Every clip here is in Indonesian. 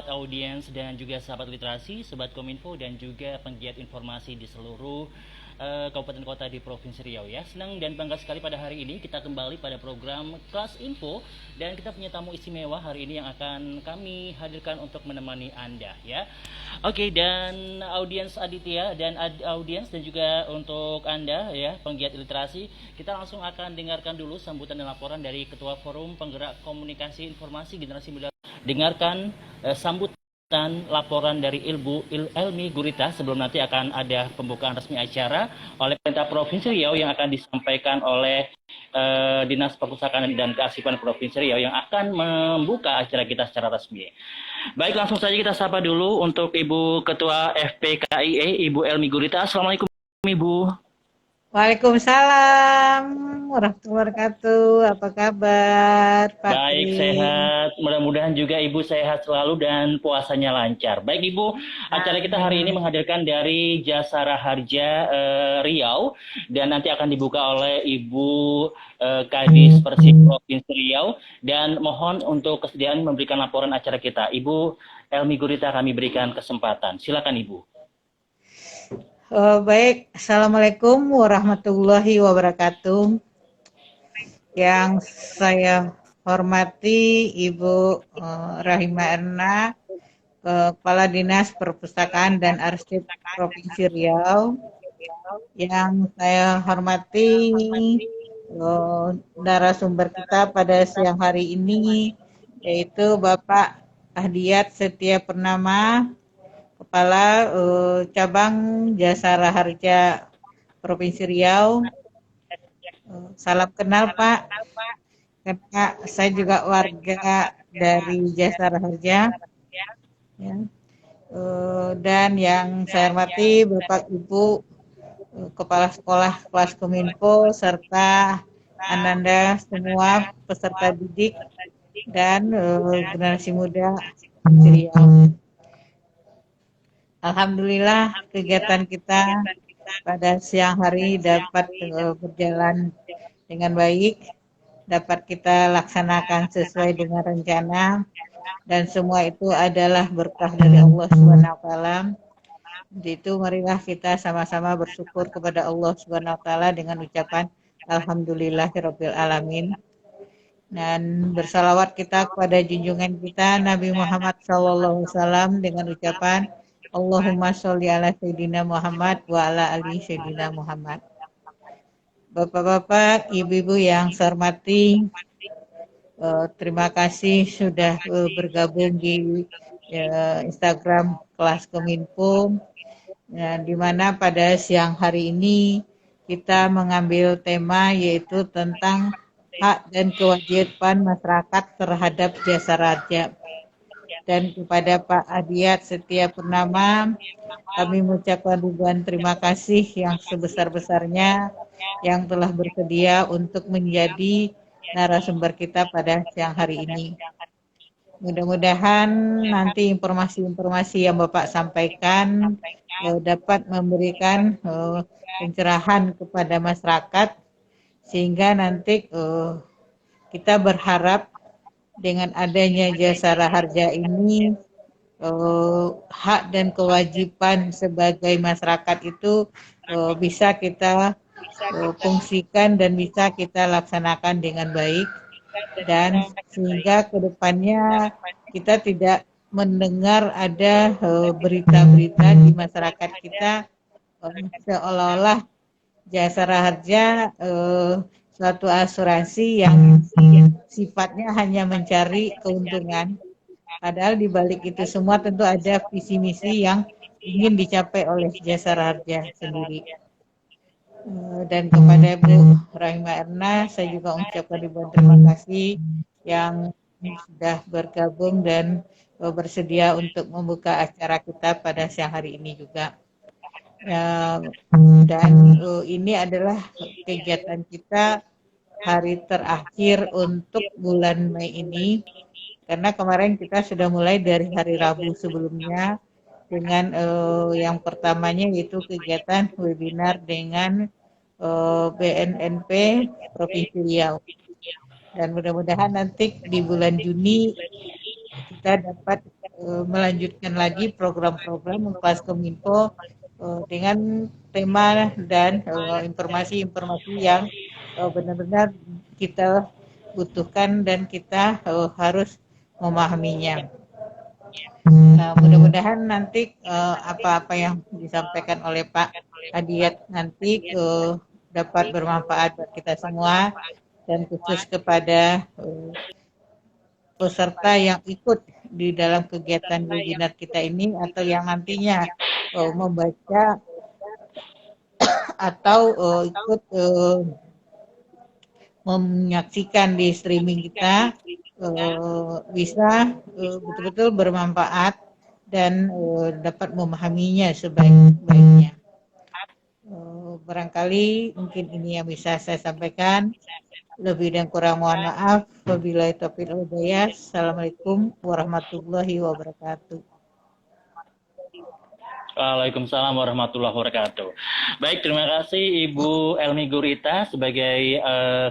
sahabat audiens dan juga sahabat literasi, sobat Kominfo dan juga penggiat informasi di seluruh kabupaten kota di Provinsi Riau ya. Senang dan bangga sekali pada hari ini kita kembali pada program Kelas Info dan kita punya tamu istimewa hari ini yang akan kami hadirkan untuk menemani Anda ya. Oke, dan audiens Aditya dan audiens dan juga untuk Anda ya, penggiat literasi, kita langsung akan dengarkan dulu sambutan dan laporan dari Ketua Forum Penggerak Komunikasi Informasi Generasi Muda. Dengarkan sambutan laporan dari Elmi Gurita sebelum nanti akan ada pembukaan resmi acara oleh Pemerintah Provinsi Riau yang akan disampaikan oleh Dinas Perpustakaan dan Kearsipan Provinsi Riau yang akan membuka acara kita secara resmi. Baik, langsung saja kita sapa dulu untuk Ibu Ketua FPKIE, Ibu Elmi Gurita. Assalamualaikum Ibu. Waalaikumsalam warahmatullahi wabarakatuh. Apa kabar, Pak Baik, Krim? sehat. Mudah-mudahan juga Ibu sehat selalu dan puasanya lancar. Baik Ibu, acara kita hari ini Amin. menghadirkan dari Jasara Harja Riau dan nanti akan dibuka oleh Ibu Kadis Persib Provinsi Riau dan mohon untuk kesediaan memberikan laporan acara kita. Ibu Elmi Gurita kami berikan kesempatan. Silakan Ibu. Baik, Assalamualaikum warahmatullahi wabarakatuh. Yang saya hormati Ibu Rahima Erna, Kepala Dinas Perpustakaan dan Arsip Provinsi Riau. Yang saya hormati narasumber kita pada siang hari ini, yaitu Bapak Ahdiat Setia Purnama, Kepala Cabang Jasara Harja Provinsi Riau. Salam kenal Pak, karena saya juga warga dari Jasara Harja. Ya. Dan yang saya hormati Bapak Ibu Kepala Sekolah Kelas Kominfo serta Ananda semua peserta didik dan generasi muda Riau. Alhamdulillah kegiatan kita pada siang hari dapat berjalan dengan baik, dapat kita laksanakan sesuai dengan rencana dan semua itu adalah berkah dari Allah SWT. Itu marilah kita sama-sama bersyukur kepada Allah SWT dengan ucapan Alhamdulillahirabbil alamin. Dan bersalawat kita kepada junjungan kita Nabi Muhammad SAW dengan ucapan Allahumma sholli ala Sayyidina Muhammad wa ala ali Sayyidina Muhammad. Bapak-bapak, ibu-ibu yang saya hormati, terima kasih sudah bergabung di Instagram Kelas Kominfo, di mana pada siang hari ini kita mengambil tema yaitu tentang hak dan kewajiban masyarakat terhadap jasa raja. Dan kepada Pak Ahdiat Setia Purnama, kami mengucapkan ribuan terima kasih yang sebesar-besarnya yang telah bersedia untuk menjadi narasumber kita pada siang hari ini. Mudah-mudahan nanti informasi-informasi yang Bapak sampaikan dapat memberikan pencerahan kepada masyarakat, sehingga nanti kita berharap dengan adanya Jasara Harja ini hak dan kewajiban sebagai masyarakat itu bisa kita fungsikan dan bisa kita laksanakan dengan baik, dan sehingga kedepannya kita tidak mendengar ada berita-berita di masyarakat kita seolah-olah Jasara Harja suatu asuransi yang sifatnya hanya mencari keuntungan. Padahal di balik itu semua tentu ada visi misi yang ingin dicapai oleh Jasara Harja sendiri. Dan kepada Bu Rahima Erna, saya juga mengucapkan ribuan terima kasih yang sudah bergabung dan bersedia untuk membuka acara kita pada siang hari ini juga. Dan ini adalah kegiatan kita hari terakhir untuk bulan Mei ini, karena kemarin kita sudah mulai dari hari Rabu sebelumnya dengan yang pertamanya yaitu kegiatan webinar dengan BNNP Provinsi Riau. Dan mudah-mudahan nanti di bulan Juni kita dapat melanjutkan lagi program-program kelas Kominfo dengan tema dan informasi-informasi yang benar-benar kita butuhkan dan kita harus memahaminya. Nah, mudah-mudahan nanti apa-apa yang disampaikan oleh Pak Hadiat nanti dapat bermanfaat buat kita semua dan khusus kepada peserta yang ikut di dalam kegiatan webinar kita ini atau yang nantinya membaca atau ikut menyaksikan di streaming kita bisa betul-betul bermanfaat dan dapat memahaminya sebaik-baiknya. Barangkali mungkin ini yang bisa saya sampaikan. Lebih dan kurang mohon maaf. Wabillahi taufiq wal hidayah. Assalamualaikum warahmatullahi wabarakatuh. Waalaikumsalam warahmatullahi wabarakatuh. Baik, terima kasih Ibu Elmi Gurita sebagai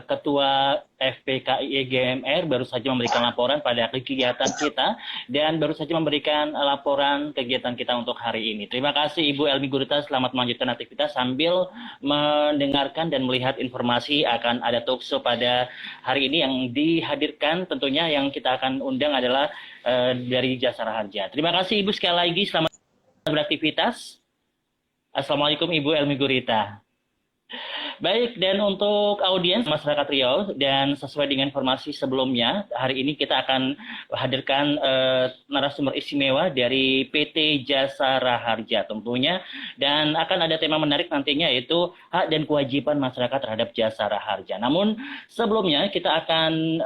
Ketua FPKI GMR baru saja memberikan laporan pada kegiatan kita dan baru saja memberikan laporan kegiatan kita untuk hari ini. Terima kasih Ibu Elmi Gurita, selamat melanjutkan aktivitas sambil mendengarkan dan melihat informasi akan ada talkshow pada hari ini yang dihadirkan tentunya yang kita akan undang adalah dari Jasara Harja. Terima kasih Ibu sekali lagi, selamat beraktivitas. Assalamualaikum Ibu Elmi Gurita. Baik, dan untuk audiens masyarakat Riau dan sesuai dengan informasi sebelumnya, hari ini kita akan hadirkan narasumber istimewa dari PT Jasara Harja tentunya, dan akan ada tema menarik nantinya yaitu hak dan kewajiban masyarakat terhadap Jasara Harja. Namun sebelumnya kita akan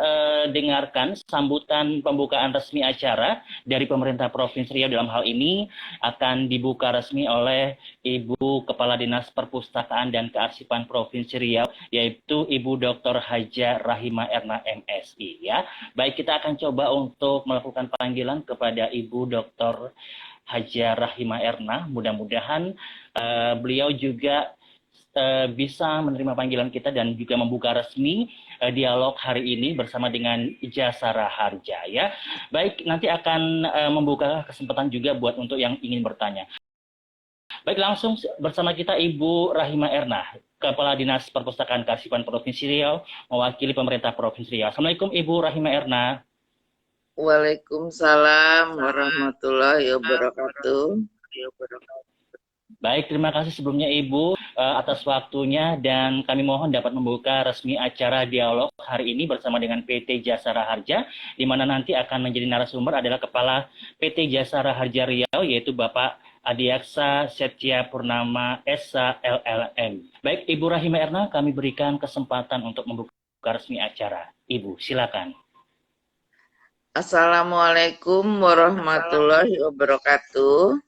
dengarkan sambutan pembukaan resmi acara dari pemerintah Provinsi Riau. Dalam hal ini akan dibuka resmi oleh Ibu Kepala Dinas Perpustakaan dan Kearsipan Provinsi Riau, yaitu Ibu Dr. Haja Rahima Erna MSI. Ya, baik, kita akan coba untuk melakukan panggilan kepada Ibu Dr. Haja Rahima Erna. Mudah-mudahan beliau juga bisa menerima panggilan kita dan juga membuka resmi dialog hari ini bersama dengan Jasara Harja. Ya, baik, nanti akan membuka kesempatan juga buat untuk yang ingin bertanya. Baik, langsung bersama kita Ibu Rahima Erna, Kepala Dinas Perpustakaan Kearsipan Provinsi Riau, mewakili pemerintah Provinsi Riau. Assalamualaikum Ibu Rahima Erna. Waalaikumsalam warahmatullahi wabarakatuh. Baik, terima kasih sebelumnya Ibu atas waktunya, dan kami mohon dapat membuka resmi acara dialog hari ini bersama dengan PT Jasara Harja, di mana nanti akan menjadi narasumber adalah Kepala PT Jasara Harja Riau, yaitu Bapak Adiaksa Setya Purnama SH LLM. Baik, Ibu Rahima Erna, kami berikan kesempatan untuk membuka resmi acara. Ibu, silakan. Assalamualaikum warahmatullahi wabarakatuh.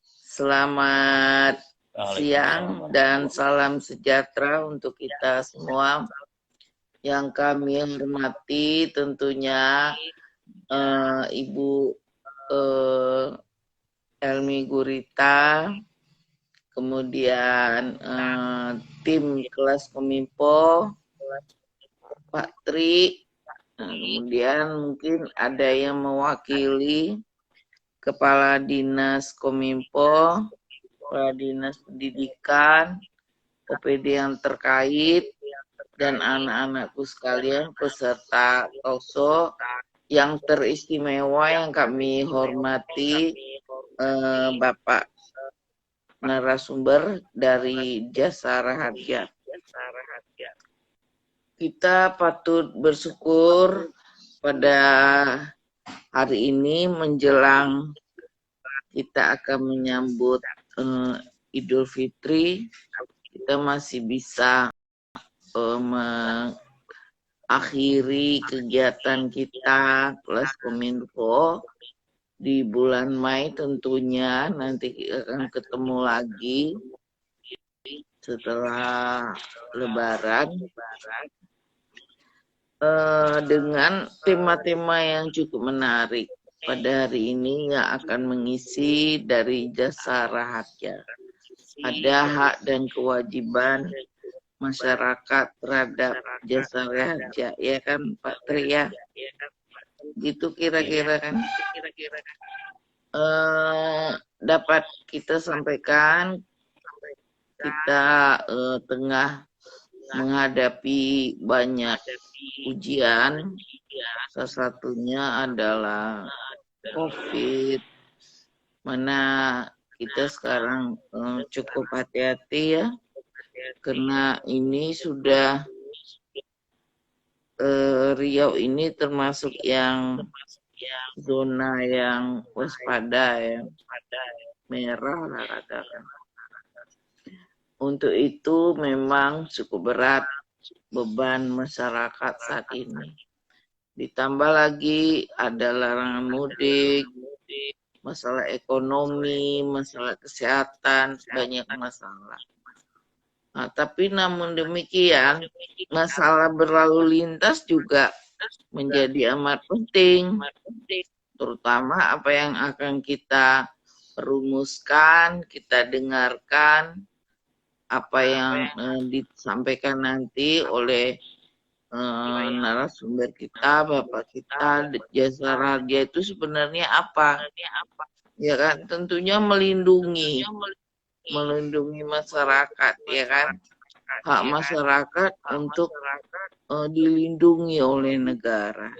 Selamat siang dan salam sejahtera untuk kita semua. Yang kami hormati tentunya Ibu Elmi Gurita, kemudian tim kelas Kominfo, Pak Tri, kemudian mungkin ada yang mewakili Kepala Dinas Kominfo, Kepala Dinas Pendidikan, OPD yang terkait, dan anak-anakku sekalian peserta talkshow yang teristimewa yang kami hormati, Bapak narasumber dari Jasara Harja. Kita patut bersyukur pada hari ini menjelang kita akan menyambut Idul Fitri, kita masih bisa akhiri kegiatan kita kelas Kominfo di bulan Mei. Tentunya nanti akan ketemu lagi setelah Lebaran dengan tema-tema yang cukup menarik pada hari ini yang akan mengisi dari Jasara Harja. Ada hak dan kewajiban masyarakat terhadap Jasara Harja, ya kan Pak Tri ya? gitu kira-kira kan. Dapat kita sampaikan, kita tengah menghadapi banyak ujian, salah satunya adalah COVID, mana kita sekarang cukup hati-hati ya, karena ini sudah Riau ini termasuk yang zona yang waspada ya, merah lah katakan. Untuk itu memang cukup berat beban masyarakat saat ini. Ditambah lagi ada larangan mudik, masalah ekonomi, masalah kesehatan, banyak masalah. Nah, tapi namun demikian, masalah berlalu lintas juga menjadi amat penting, terutama apa yang akan kita rumuskan, kita dengarkan, apa yang disampaikan nanti oleh narasumber kita, Bapak kita, jasa raja itu sebenarnya apa? Ya kan, tentunya melindungi masyarakat, ya kan, hak masyarakat untuk dilindungi oleh negara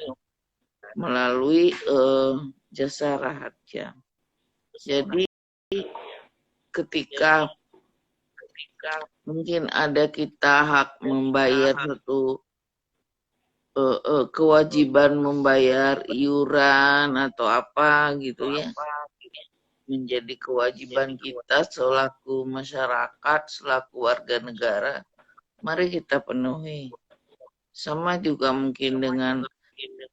melalui jasa raja. Jadi ketika mungkin ada kita hak membayar satu kewajiban membayar iuran atau apa gitu ya, menjadi kewajiban kita selaku masyarakat, selaku warga negara, mari kita penuhi. Sama juga mungkin dengan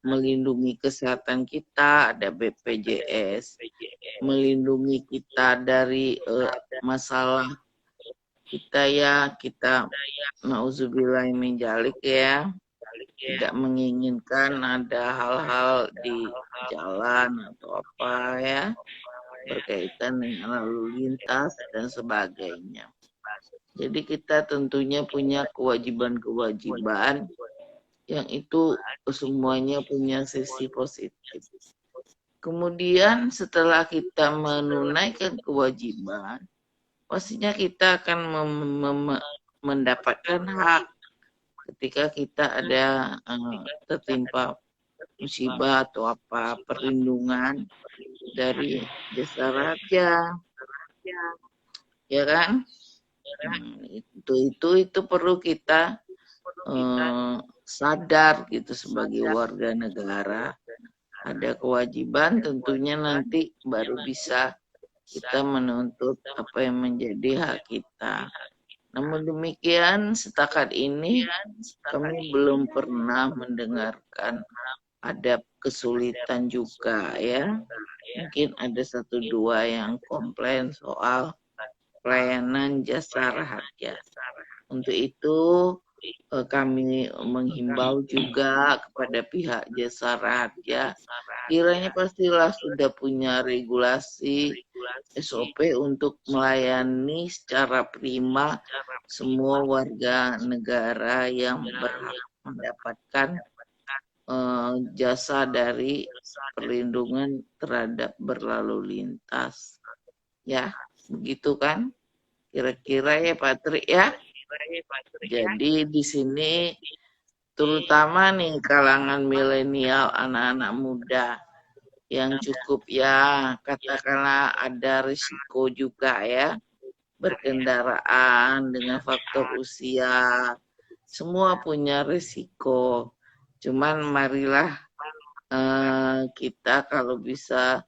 melindungi kesehatan kita, ada BPJS, melindungi kita dari masalah kita ya, kita nauzubillah min dzalik ya, tidak menginginkan ada hal-hal di jalan atau apa ya, berkaitan dengan lalu lintas dan sebagainya. Jadi kita tentunya punya kewajiban-kewajiban yang itu semuanya punya sisi positif. Kemudian setelah kita menunaikan kewajiban, pastinya kita akan mendapatkan hak ketika kita ada tertimpa musibah atau apa, perlindungan dari jasa raja, ya kan? Itu perlu kita sadar gitu sebagai warga negara, ada kewajiban, tentunya nanti baru bisa kita menuntut apa yang menjadi hak kita. Namun demikian, setakat ini kami belum pernah mendengarkan ada kesulitan juga ya. Mungkin ada 1-2 yang komplain soal pelayanan jasa raja. Untuk itu kami menghimbau juga kepada pihak jasa raja, kiranya pastilah sudah punya regulasi SOP untuk melayani secara prima semua warga negara yang berhak mendapatkan jasa dari perlindungan terhadap berlalu lintas. Ya, begitu kan? Kira-kira ya Pak Tri ya. Jadi di sini terutama nih kalangan milenial, anak-anak muda yang cukup ya katakanlah ada risiko juga ya, berkendaraan dengan faktor usia, semua punya risiko. Cuman marilah kita kalau bisa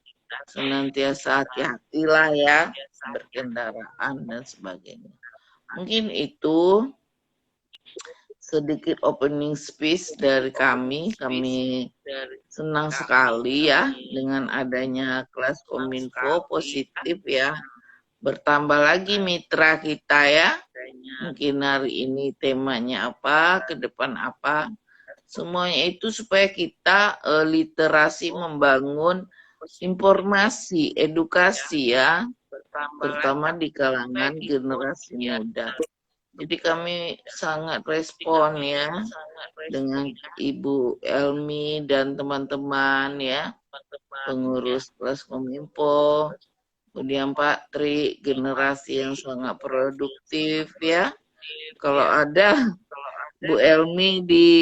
senantiasa hati-hatilah ya berkendaraan dan sebagainya. Mungkin itu sedikit opening speech dari kami. Kami senang sekali ya dengan adanya kelas Kominfo, positif ya. Bertambah lagi mitra kita ya. Mungkin hari ini temanya apa, ke depan apa. Semuanya itu supaya kita literasi membangun informasi, edukasi ya. Terutama di kalangan generasi muda. Jadi kami sangat respon ya dengan Ibu Elmi dan teman-teman ya, pengurus kelas Kominfo, kemudian Pak Tri, generasi yang sangat produktif ya. Kalau ada Bu Elmi di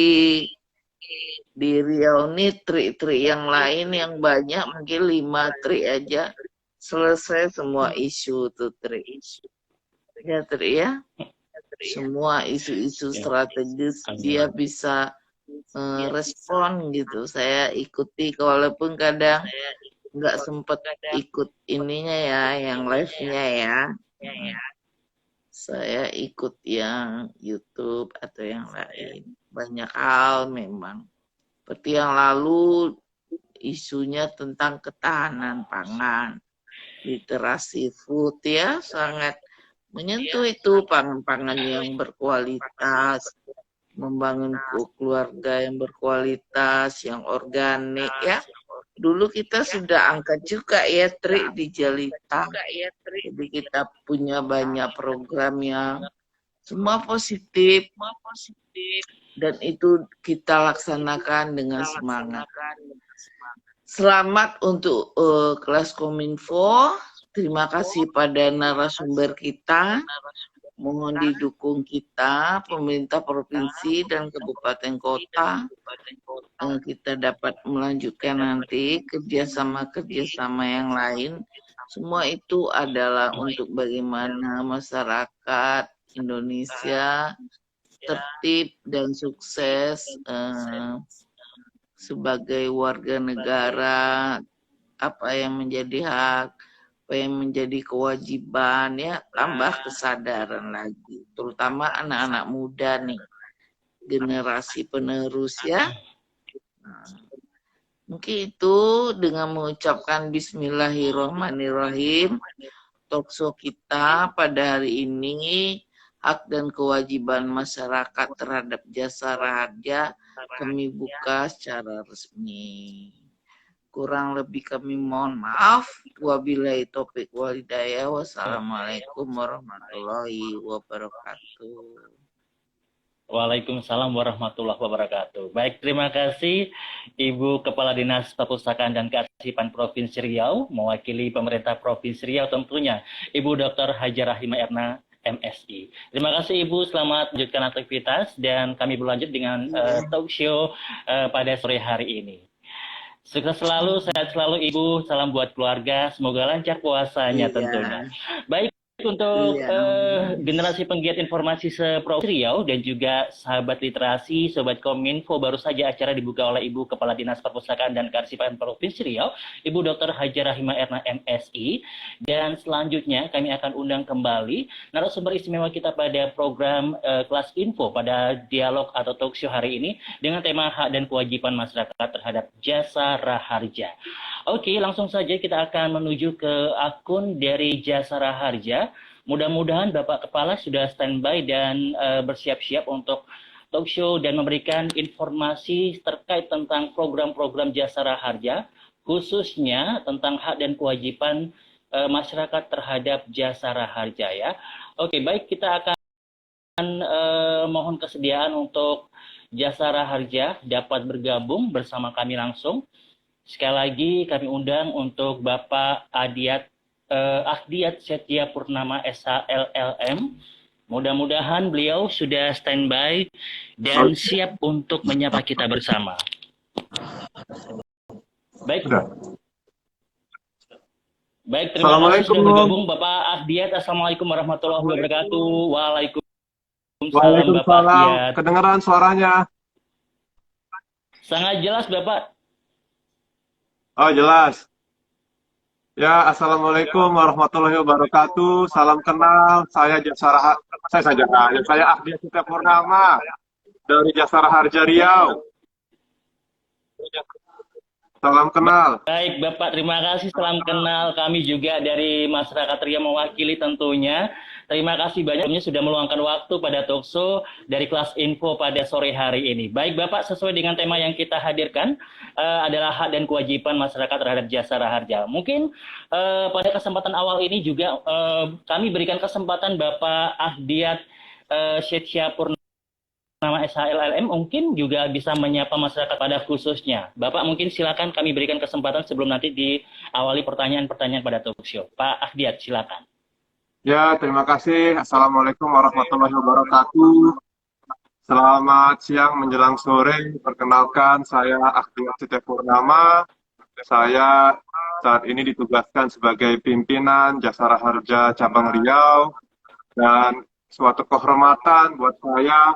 Riau ini tri-tri yang lain yang banyak, mungkin 5 tri aja selesai semua isu tuh Tri. Ya Tri ya, semua isu-isu strategis dia bisa respon gitu. Saya ikuti walaupun kadang nggak sempet ikut ininya ya, yang live-nya ya. Saya ikut yang YouTube atau yang lain. Banyak hal memang. Seperti yang lalu isunya tentang ketahanan pangan, literasi food ya, sangat menyentuh itu pangan-pangan yang berkualitas, membangun keluarga yang berkualitas, yang organik ya. Dulu kita sudah angkat juga ya Tri di Jelita. Jadi kita punya banyak program yang semua positif dan itu kita laksanakan dengan semangat. Selamat untuk kelas Kominfo. Terima kasih pada narasumber kita. Mohon didukung kita, pemerintah provinsi dan kabupaten kota. Kita dapat melanjutkan nanti kerjasama-kerjasama yang lain. Semua itu adalah untuk bagaimana masyarakat Indonesia tertib dan sukses sebagai warga negara, apa yang menjadi hak, apa yang menjadi kewajiban ya, tambah kesadaran lagi, terutama anak-anak muda nih, generasi penerus ya. Mungkin itu dengan mengucapkan Bismillahirrahmanirrahim, talkshow kita pada hari ini, hak dan kewajiban masyarakat terhadap jasa raharja, kami buka secara resmi. Kurang lebih kami mohon maaf. Wabillahi taufiq wal hidayah. Wassalamualaikum warahmatullahi wabarakatuh. Waalaikumsalam warahmatullahi wabarakatuh. Baik, terima kasih Ibu Kepala Dinas Perpustakaan dan Kearsipan Provinsi Riau, mewakili pemerintah Provinsi Riau tentunya, Ibu Dr. Haja Rahimah Erna, MSI. Terima kasih Ibu, selamat melanjutkan aktivitas dan kami berlanjut dengan talk show pada sore hari ini. Sukses selalu, sehat selalu Ibu, salam buat keluarga, semoga lancar puasanya tentunya. Baik, untuk generasi penggiat informasi se-Provinsi Riau dan juga sahabat literasi, sobat Kominfo, baru saja acara dibuka oleh Ibu Kepala Dinas Perpustakaan dan Kearsipan Provinsi Riau, Ibu Dr. Haja Rahimah Erna MSI. Dan selanjutnya kami akan undang kembali narasumber istimewa kita pada program Kelas Info pada dialog atau talk show hari ini dengan tema hak dan kewajiban masyarakat terhadap jasa raharja. Oke, langsung saja kita akan menuju ke akun dari Jasara Harja. Mudah-mudahan Bapak Kepala sudah standby dan bersiap-siap untuk talk show dan memberikan informasi terkait tentang program-program Jasara Harja, khususnya tentang hak dan kewajiban masyarakat terhadap Jasara Harja ya. Oke, baik, kita akan mohon kesediaan untuk Jasara Harja dapat bergabung bersama kami langsung. Sekali lagi kami undang untuk Bapak Ahdiat Setia Purnama SHLLM. Mudah-mudahan beliau sudah standby dan siap untuk menyapa kita bersama. Baik. Baik, terima kasih sudah bergabung Bapak Ahdiat. Assalamualaikum warahmatullahi wabarakatuh. Waalaikumsalam Bapak Ahdiat. Kedengaran suaranya? Sangat jelas Bapak. Oh, jelas. Ya, Assalamualaikum warahmatullahi wabarakatuh. Salam kenal, saya Ahdiat Setia Purnama dari Jasara Harja Riau. Salam kenal. Baik Bapak, terima kasih, salam kenal. Kami juga dari masyarakat Riau mewakili tentunya. Terima kasih banyaknya sudah meluangkan waktu pada talkshow dari Kelas Info pada sore hari ini. Baik Bapak, sesuai dengan tema yang kita hadirkan adalah hak dan kewajiban masyarakat terhadap jasa raharja. Mungkin pada kesempatan awal ini juga kami berikan kesempatan Bapak Ahdiat Syedya Purnama SHLLM mungkin juga bisa menyapa masyarakat pada khususnya. Bapak mungkin silakan, kami berikan kesempatan sebelum nanti diawali pertanyaan-pertanyaan pada talk show. Pak Ahdiat, silakan. Ya, terima kasih. Assalamualaikum warahmatullahi wabarakatuh. Selamat siang menjelang sore. Perkenalkan, saya Ahdiat Syedya Purnama. Saya saat ini ditugaskan sebagai pimpinan Jasara Harja Cabang Riau. Dan suatu kehormatan buat saya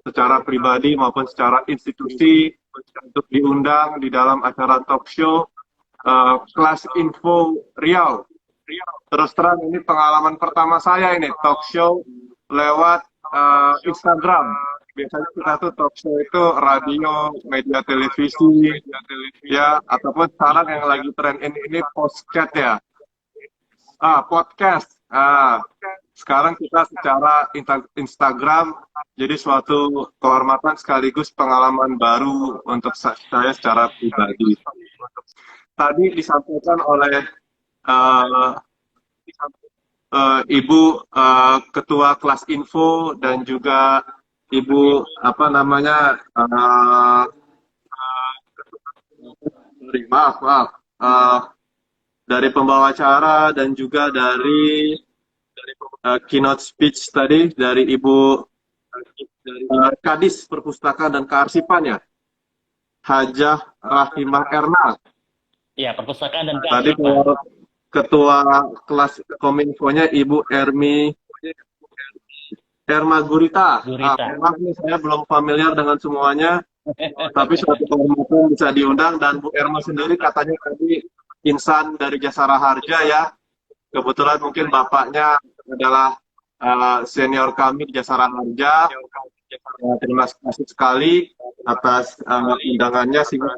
secara pribadi maupun secara institusi untuk diundang di dalam acara talk show Kelas Info Riau. Terus terang ini pengalaman pertama saya ini talk show lewat Instagram. Biasanya kita tuh talk show itu radio, media televisi, ya, ataupun sekarang yang lagi tren ini podcast ya. Podcast. Sekarang kita secara Instagram, jadi suatu kehormatan sekaligus pengalaman baru untuk saya secara pribadi. Tadi disampaikan oleh Ibu Ketua Kelas Info dan juga Ibu dari pembawa acara dan juga dari keynote speech tadi dari Ibu Kadis Perpustakaan dan Kearsipan ya, Hajah Rahimah Erna. Ya, Perpustakaan dan Tadi Kearsipan. Ketua Kelas Kominfo-nya Ibu Erma Gurita. Maaf nih, saya belum familiar dengan semuanya, tapi suatu kehormatan bisa diundang. Dan Bu Erma sendiri katanya tadi insan dari Jasara Harja ya. Kebetulan mungkin bapaknya adalah senior kami di Jasara Harja. Terima kasih sekali atas undangannya sehingga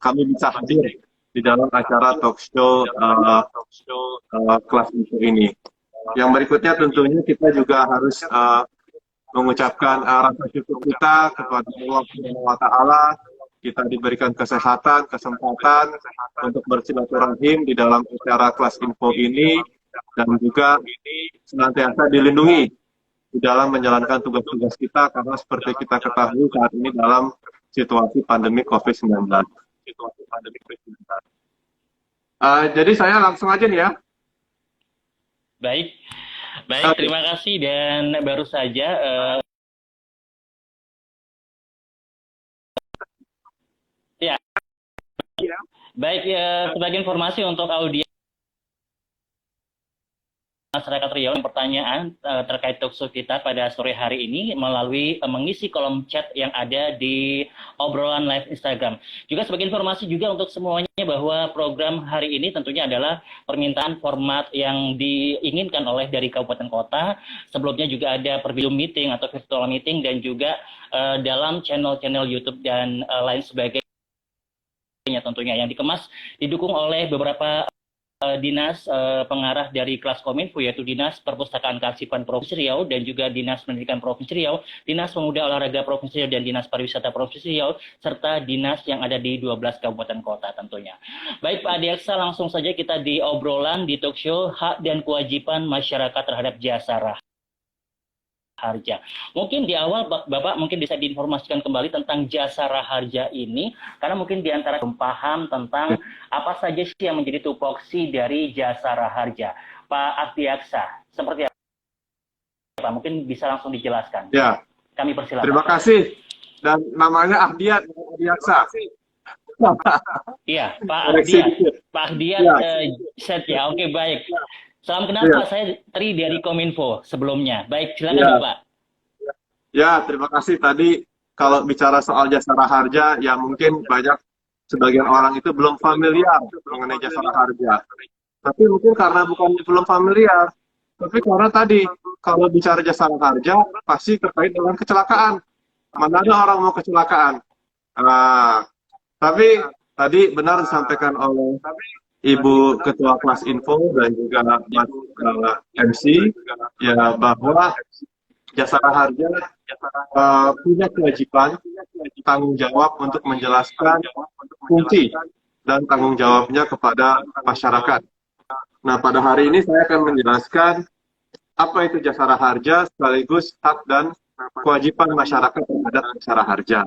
kami bisa hadir di dalam acara talk show Kelas Info ini. Yang berikutnya tentunya kita juga harus mengucapkan rasa syukur kita kepada Allah Subhanahu wa Ta'ala. Kita diberikan kesehatan, kesempatan untuk bersilaturahim di dalam acara Kelas Info ini, dan juga senantiasa dilindungi di dalam menjalankan tugas-tugas kita, karena seperti kita ketahui saat ini dalam situasi pandemi COVID-19. Jadi saya langsung aja nih ya. Baik, terima kasih. Dan baru saja baik ya, sebagai informasi untuk audiens masyarakat Riau, pertanyaan terkait talkshow kita pada sore hari ini melalui mengisi kolom chat yang ada di obrolan live Instagram. Juga sebagai informasi juga untuk semuanya bahwa program hari ini tentunya adalah permintaan format yang diinginkan oleh dari kabupaten kota. Sebelumnya juga ada video meeting atau virtual meeting, dan juga dalam channel-channel YouTube dan lain sebagainya tentunya, yang dikemas didukung oleh beberapa dinas pengarah dari Kelas Kominfo, yaitu Dinas Perpustakaan Kearsipan Provinsi Riau dan juga Dinas Pendidikan Provinsi Riau, Dinas Pemuda Olahraga Provinsi Riau dan Dinas Pariwisata Provinsi Riau, serta dinas yang ada di 12 kabupaten kota tentunya. Baik Pak Adiaksa, langsung saja kita di obrolan di talk show Hak dan Kewajiban Masyarakat Terhadap Jasara Harja. Mungkin di awal Bapak mungkin bisa diinformasikan kembali tentang Jasara Harja ini, karena mungkin di antara belum paham tentang apa saja sih yang menjadi tupoksi dari Jasara Harja. Pak Adiaksa, seperti apa? Mungkin bisa langsung dijelaskan. Ya. Kami persilakan. Terima kasih. Dan namanya Ahdiaksa. Iya, Pak Ahdiat. Pak Ahdiat set ya. Oke, baik. Salam kenal Pak, saya Tri dari Kominfo sebelumnya. Baik, silakan Pak. Ya, terima kasih. Tadi kalau bicara soal Jasara Harja, ya mungkin banyak sebagian orang itu belum familiar mengenai Jasara Harja. Tapi mungkin karena bukan belum familiar, tapi karena tadi kalau bicara Jasara Harja pasti terkait dengan kecelakaan. Mana ada orang mau kecelakaan. Tapi tadi benar disampaikan oleh Ibu Ketua Kelas Info dan juga Mas MC ya, bahwa Jasara Harja punya kewajiban tanggung jawab untuk menjelaskan fungsi dan tanggung jawabnya kepada masyarakat. Nah, pada hari ini saya akan menjelaskan apa itu jasara harja sekaligus hak dan kewajiban masyarakat terhadap jasara harja.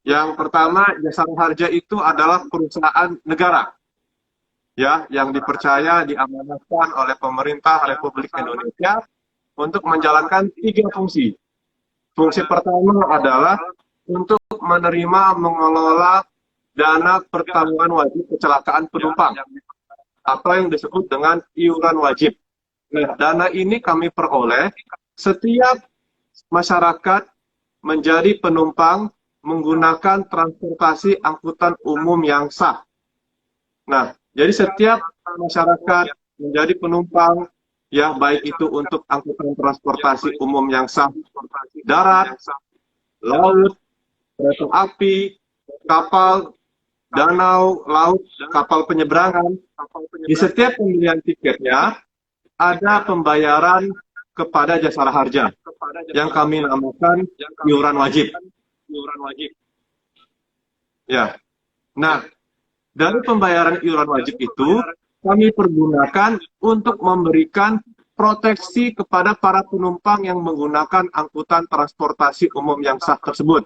Yang pertama, jasara harja itu adalah perusahaan negara, ya, yang dipercaya diamanahkan oleh pemerintah Republik Indonesia untuk menjalankan 3 fungsi. Fungsi pertama adalah untuk menerima, mengelola dana pertanggungan wajib kecelakaan penumpang atau yang disebut dengan iuran wajib. Nah, dana ini kami peroleh setiap masyarakat menjadi penumpang menggunakan transportasi angkutan umum yang sah. Nah, jadi setiap masyarakat menjadi penumpang, ya baik itu untuk angkutan transportasi umum yang sah, darat, laut, kereta api, kapal, danau, laut, kapal penyeberangan. Di setiap pembelian tiketnya ada pembayaran kepada jasara harja yang kami namakan iuran wajib. Ya. Nah, dari pembayaran iuran wajib itu kami pergunakan untuk memberikan proteksi kepada para penumpang yang menggunakan angkutan transportasi umum yang sah tersebut.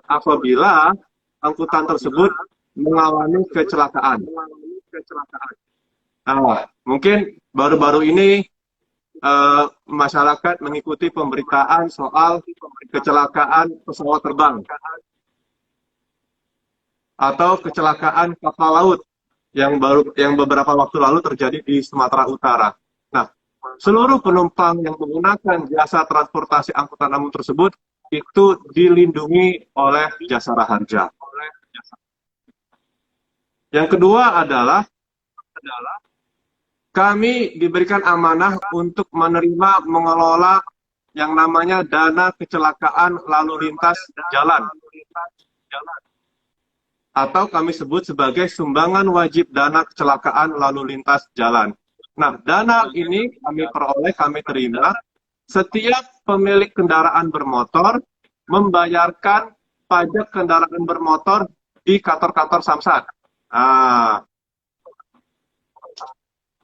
Apabila angkutan tersebut mengalami kecelakaan. Nah, mungkin baru-baru ini masyarakat mengikuti pemberitaan soal kecelakaan pesawat terbang atau kecelakaan kapal laut yang beberapa waktu lalu terjadi di Sumatera Utara. Nah, seluruh penumpang yang menggunakan jasa transportasi angkutan umum tersebut itu dilindungi oleh jasara harja. Yang kedua adalah kami diberikan amanah untuk menerima, mengelola yang namanya dana kecelakaan lalu lintas jalan. Atau kami sebut sebagai sumbangan wajib dana kecelakaan lalu lintas jalan. Nah, dana ini kami peroleh, kami terima setiap pemilik kendaraan bermotor membayarkan pajak kendaraan bermotor di kantor-kantor Samsat.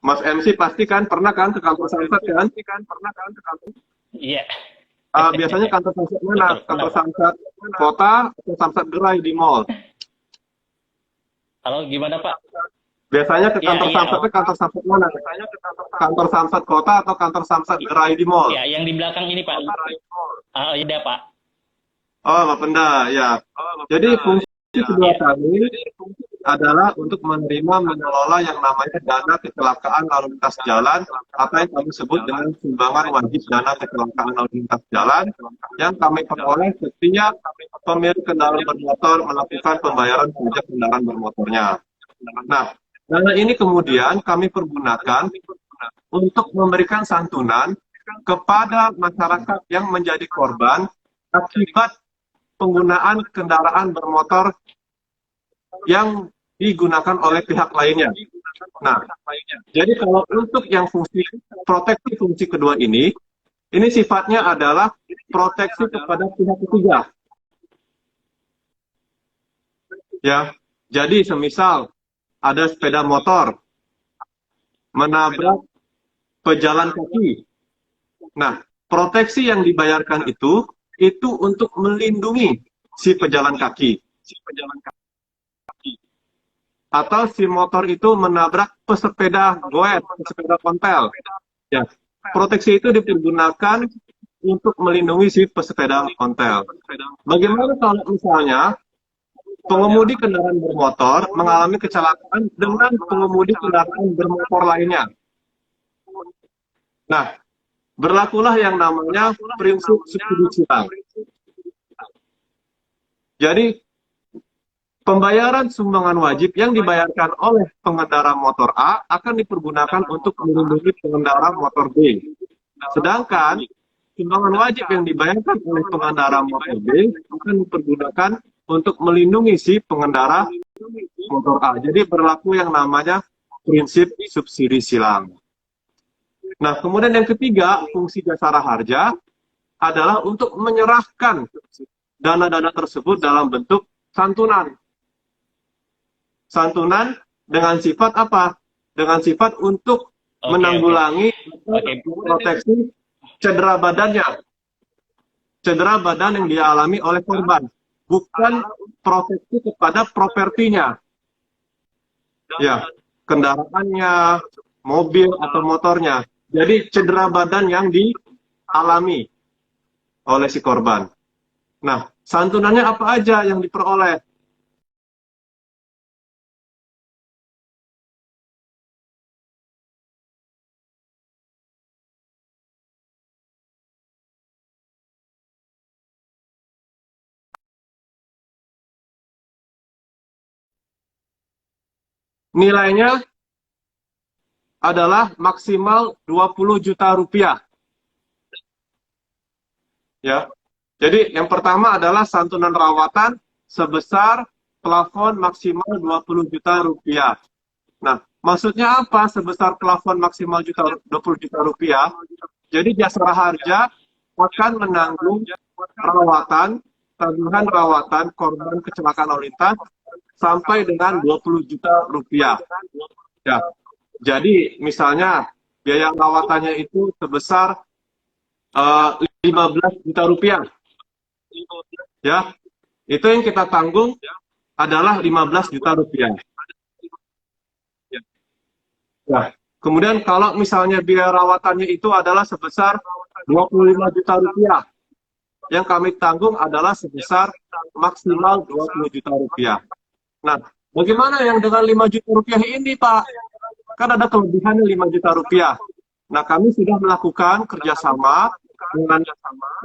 Mas MC pasti kan pernah kan ke kantor Samsat kan? Iya. Biasanya kantor Samsat mana? Kantor Samsat kota atau Samsat gerai di mall? Halo, gimana Pak? Biasanya ke kantor Samsat itu kantor Samsat mana? Kantor Samsat kota atau kantor Samsat gerai di mall? Ya, yang di belakang ini Pak. Iya Pak. Oh, Bapenda, ya. Jadi fungsi kedua kami adalah untuk menerima, mengelola yang namanya dana kecelakaan lalu lintas jalan atau yang kami sebut dengan sumbangan wajib dana kecelakaan lalu lintas jalan yang kami peroleh setiap pemilik kendaraan bermotor melakukan pembayaran pajak kendaraan bermotornya. Nah, dana ini kemudian kami pergunakan untuk memberikan santunan kepada masyarakat yang menjadi korban akibat penggunaan kendaraan bermotor yang digunakan oleh pihak lainnya. Nah, jadi kalau untuk yang fungsi proteksi fungsi kedua ini sifatnya adalah proteksi kepada pihak ketiga. Ya, jadi semisal ada sepeda motor menabrak pejalan kaki. Nah, proteksi yang dibayarkan itu untuk melindungi si pejalan kaki. Atau si motor itu menabrak pesepeda goet, pesepeda ontel. Ya, proteksi itu dipergunakan untuk melindungi si pesepeda ontel. Bagaimana kalau misalnya pengemudi kendaraan bermotor mengalami kecelakaan dengan pengemudi kendaraan bermotor lainnya? Nah, berlakulah yang namanya prinsip subsidi silang. Jadi, pembayaran sumbangan wajib yang dibayarkan oleh pengendara motor A akan dipergunakan untuk melindungi pengendara motor B. Sedangkan sumbangan wajib yang dibayarkan oleh pengendara motor B akan dipergunakan untuk melindungi si pengendara motor A. Jadi berlaku yang namanya prinsip subsidi silang. Nah, kemudian yang ketiga, fungsi jasara harja adalah untuk menyerahkan dana-dana tersebut dalam bentuk santunan. Santunan dengan sifat apa? Dengan sifat untuk Oke, oke. menanggulangi atau Oke. memproteksi cedera badannya, cedera badan yang dialami oleh korban, bukan proteksi kepada propertinya, ya, kendaraannya, mobil atau motornya. Jadi cedera badan yang dialami oleh si korban. Nah, santunannya apa aja yang diperoleh? Nilainya adalah maksimal 20 juta rupiah. Ya. Jadi yang pertama adalah santunan rawatan sebesar plafon maksimal 20 juta rupiah. Nah, maksudnya apa sebesar plafon maksimal 20 juta rupiah? Jadi jasara harja akan menanggung rawatan, tagihan rawatan korban kecelakaan lalu lintas sampai dengan 20 juta rupiah. Ya. Jadi misalnya biaya rawatannya itu sebesar 15 juta rupiah. Ya, itu yang kita tanggung adalah 15 juta rupiah. Nah, kemudian kalau misalnya biaya rawatannya itu adalah sebesar 25 juta rupiah, yang kami tanggung adalah sebesar maksimal 20 juta rupiah. Nah, bagaimana yang dengan 5 juta rupiah ini, Pak? Kan ada kelebihannya 5 juta rupiah. Nah, kami sudah melakukan kerjasama dengan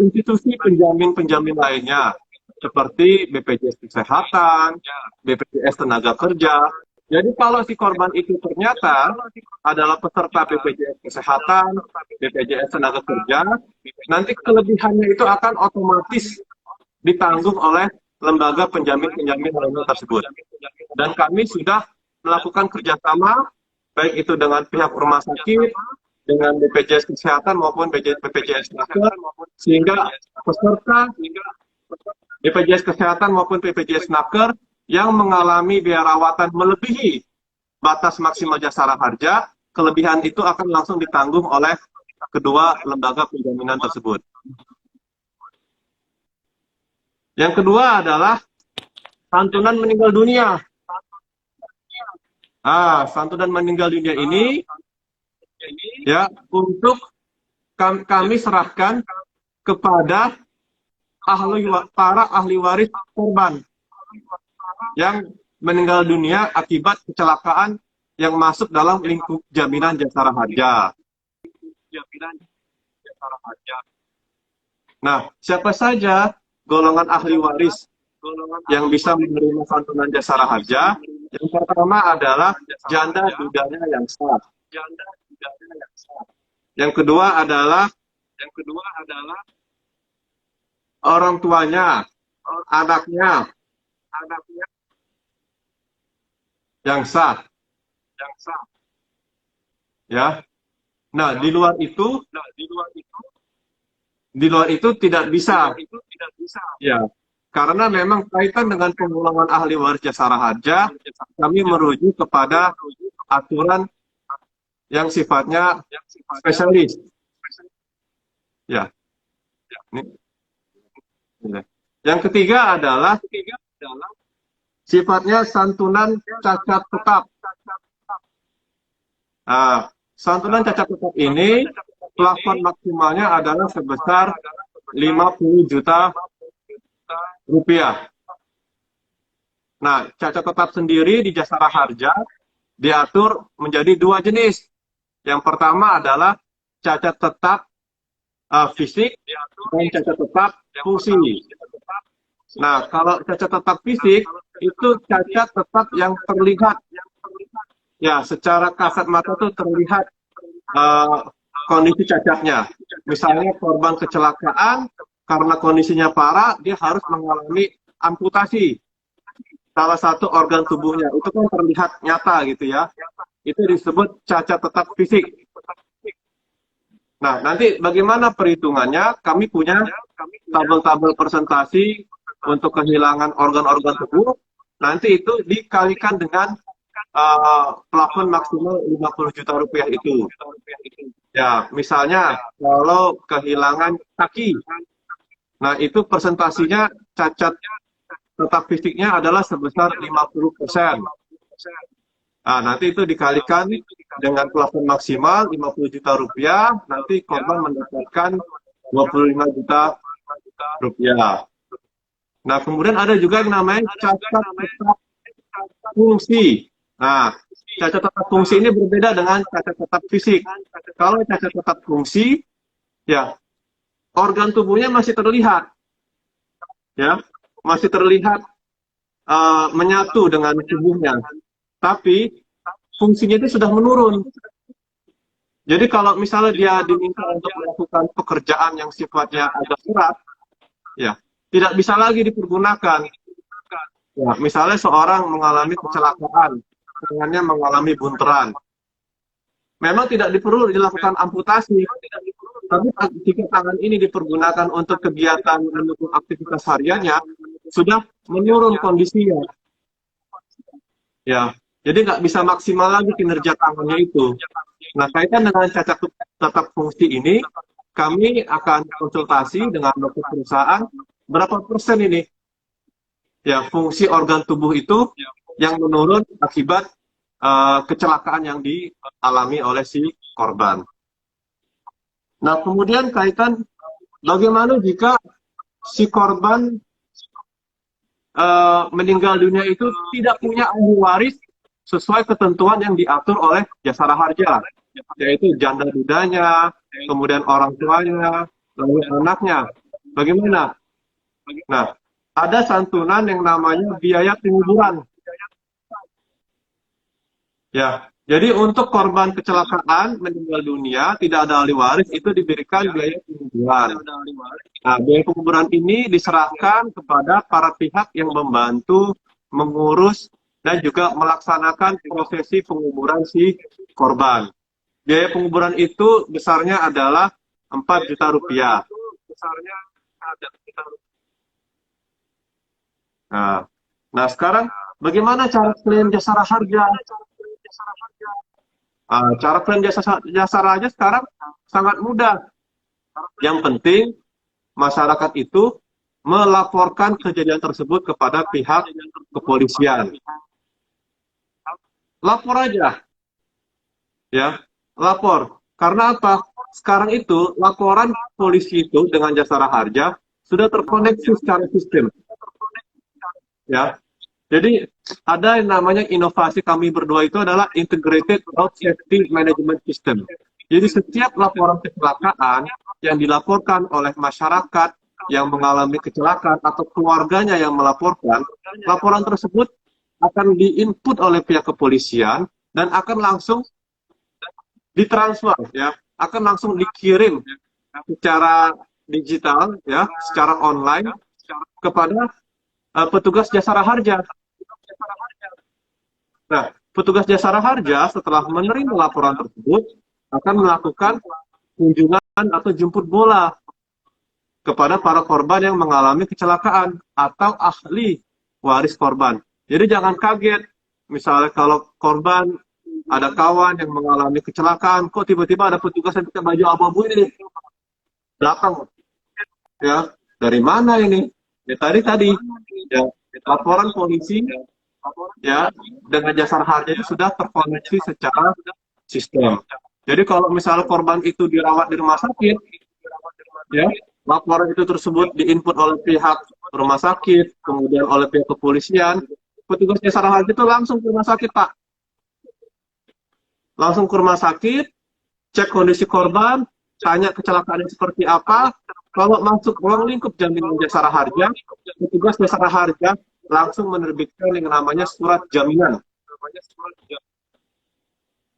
institusi penjamin-penjamin lainnya, seperti BPJS Kesehatan, BPJS Tenaga Kerja. Jadi kalau si korban itu ternyata adalah peserta BPJS Kesehatan, BPJS Tenaga Kerja, nanti kelebihannya itu akan otomatis ditanggung oleh lembaga penjamin-penjamin lainnya tersebut. Dan kami sudah melakukan kerjasama, baik itu dengan pihak rumah sakit, dengan BPJS Kesehatan maupun BPJS Naker, sehingga peserta BPJS Kesehatan maupun BPJS Naker yang mengalami biaya rawatan melebihi batas maksimal jasara harja, kelebihan itu akan langsung ditanggung oleh kedua lembaga penjaminan tersebut. Yang kedua adalah santunan meninggal dunia. Santunan meninggal dunia ini ya untuk kami serahkan kepada para ahli waris korban yang meninggal dunia akibat kecelakaan yang masuk dalam lingkup jaminan jasara harja. Nah, siapa saja golongan ahli waris yang bisa menerima santunan jasara harja? Yang pertama adalah janda dudanya yang sah. Yang kedua adalah orang tuanya, anaknya yang sah. Ya. Nah, di luar itu tidak bisa. Ya. Karena memang kaitan dengan pengulangan ahli waris jasara harja, kami merujuk kepada aturan yang sifatnya spesialis. Ya. Yang ketiga adalah sifatnya santunan cacat tetap. Santunan cacat tetap ini plafon maksimalnya adalah sebesar 50 juta rupiah. Nah, cacat tetap sendiri di jasara harja diatur menjadi dua jenis. Yang pertama adalah cacat tetap fisik dan cacat tetap fungsi. Nah, kalau cacat tetap fisik itu cacat tetap yang terlihat, ya, secara kasat mata tuh terlihat kondisi cacatnya. Misalnya korban kecelakaan karena kondisinya parah, dia harus mengalami amputasi salah satu organ tubuhnya. Itu kan terlihat nyata gitu ya. Itu disebut cacat tetap fisik. Nah, nanti bagaimana perhitungannya? Kami punya tabel-tabel presentasi untuk kehilangan organ-organ tubuh. Nanti itu dikalikan dengan plafon maksimal 50 juta rupiah itu. Ya, misalnya kalau kehilangan kaki, nah itu presentasinya cacat tetap fisiknya adalah sebesar 50%. Nah, nanti itu dikalikan dengan plafon maksimal 50 juta rupiah, nanti korban mendapatkan 25 juta rupiah. Nah, kemudian ada juga yang namanya cacat tetap fungsi. Nah, cacat tetap fungsi ini berbeda dengan cacat tetap fisik. Kalau cacat tetap fungsi, ya organ tubuhnya masih terlihat, ya masih terlihat menyatu dengan tubuhnya, tapi fungsinya itu sudah menurun. Jadi kalau misalnya dia diminta untuk melakukan pekerjaan yang sifatnya agak berat, ya tidak bisa lagi dipergunakan. Ya, misalnya seorang mengalami kecelakaan, tangannya mengalami bunteran, memang tidak perlu dilakukan amputasi, tapi jika tangan ini dipergunakan untuk kegiatan mendukung aktivitas hariannya, sudah menurun kondisinya. Ya, jadi nggak bisa maksimal lagi kinerja tangannya itu. Nah, kaitan dengan cacat tetap fungsi ini, kami akan konsultasi dengan dokter perusahaan berapa persen ini ya fungsi organ tubuh itu yang menurun akibat kecelakaan yang dialami oleh si korban. Nah, kemudian kaitan bagaimana jika si korban meninggal dunia itu tidak punya ahli waris sesuai ketentuan yang diatur oleh jasara harja, yaitu janda dudanya, kemudian orang tuanya, lalu anaknya. Bagaimana? Nah, ada santunan yang namanya biaya penguburan. Ya, jadi untuk korban kecelakaan meninggal dunia tidak ada ahli waris itu diberikan biaya penguburan. Nah, biaya penguburan ini diserahkan kepada para pihak yang membantu mengurus dan juga melaksanakan prosesi penguburan si korban. Biaya penguburan itu besarnya adalah 4 juta rupiah. Nah, sekarang bagaimana cara klaim jasara harja? Cara klaim jasara harja sekarang sangat mudah. Yang penting masyarakat itu melaporkan kejadian tersebut kepada pihak kepolisian. Lapor aja, ya, lapor. Karena apa? Sekarang itu laporan polisi itu dengan jasara harja sudah terkoneksi secara sistem. Ya, jadi ada yang namanya inovasi kami berdua itu adalah Integrated Road Safety Management System. Jadi setiap laporan kecelakaan yang dilaporkan oleh masyarakat yang mengalami kecelakaan atau keluarganya yang melaporkan, laporan tersebut akan diinput oleh pihak kepolisian dan akan langsung ditransfer, ya, akan langsung dikirim secara digital, ya, secara online kepada petugas jasara harja. Nah, petugas jasara harja setelah menerima laporan tersebut akan melakukan kunjungan atau jemput bola kepada para korban yang mengalami kecelakaan atau ahli waris korban. Jadi jangan kaget, misalnya kalau korban ada kawan yang mengalami kecelakaan, kok tiba-tiba ada petugas yang pakai baju abu-abu ini datang, ya, dari mana ini? Ya tadi ya, laporan polisi ya dengan jasara harja itu sudah terkoneksi secara sistem. Jadi kalau misalnya korban itu dirawat di rumah sakit, ya laporan itu tersebut diinput oleh pihak rumah sakit, kemudian oleh pihak kepolisian, petugas jasara harja itu langsung ke rumah sakit, Pak. Langsung ke rumah sakit, cek kondisi korban, tanya kecelakaannya seperti apa. Kalau masuk ruang lingkup jaminan jasara harja, petugas jasara harja langsung menerbitkan yang namanya surat jaminan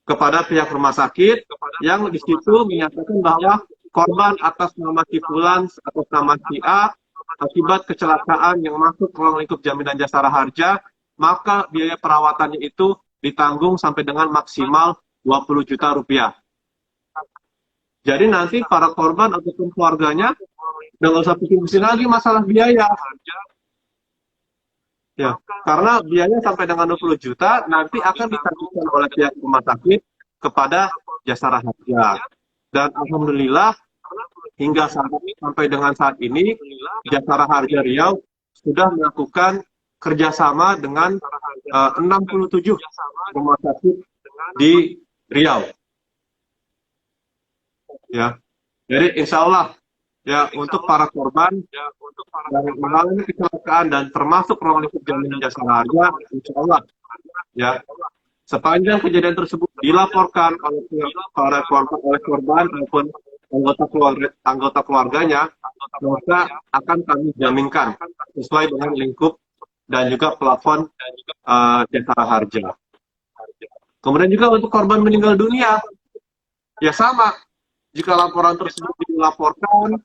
kepada pihak rumah sakit yang di situ menyatakan bahwa korban atas nama si fulan, atas nama si A, akibat kecelakaan yang masuk ruang lingkup jaminan jasara harja, maka biaya perawatannya itu ditanggung sampai dengan maksimal 20 juta rupiah. Jadi nanti para korban ataupun keluarganya nggak usah pusing-pusing lagi masalah biaya. Ya, karena biaya sampai dengan 20 juta nanti akan ditagihkan oleh pihak rumah sakit kepada Jasara Harja. Dan alhamdulillah hingga sampai dengan saat ini Jasara Harja Riau sudah melakukan kerjasama dengan 67 rumah sakit di Riau. Ya, jadi insya Allah ya untuk para korban yang mengalami kecelakaan dan termasuk rumah sakit jaminan Jasara Harja, insya Allah ya sepanjang kejadian tersebut dilaporkan oleh korban maupun anggota keluarganya, maka akan kami jaminkan sesuai dengan lingkup dan juga plafon Jasara Harja. Kemudian juga untuk korban meninggal dunia, ya sama. Jika laporan tersebut dilaporkan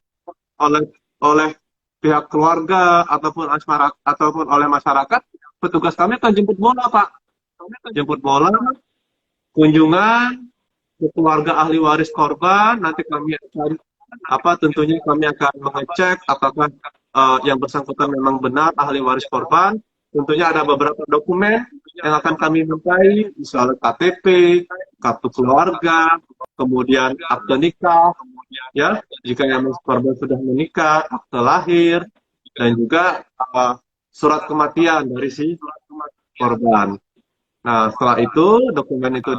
oleh pihak keluarga ataupun oleh masyarakat, petugas kami akan jemput bola, Pak. Jemput bola, kunjungan ke keluarga ahli waris korban. Nanti kami akan tentunya kami akan mengecek apakah yang bersangkutan memang benar ahli waris korban. Tentunya ada beberapa dokumen yang akan kami mintai, misalnya KTP, kartu keluarga, kemudian akte nikah, ya, jika yang korban sudah menikah, akte lahir, dan juga surat kematian dari si korban. Nah, setelah itu dokumen itu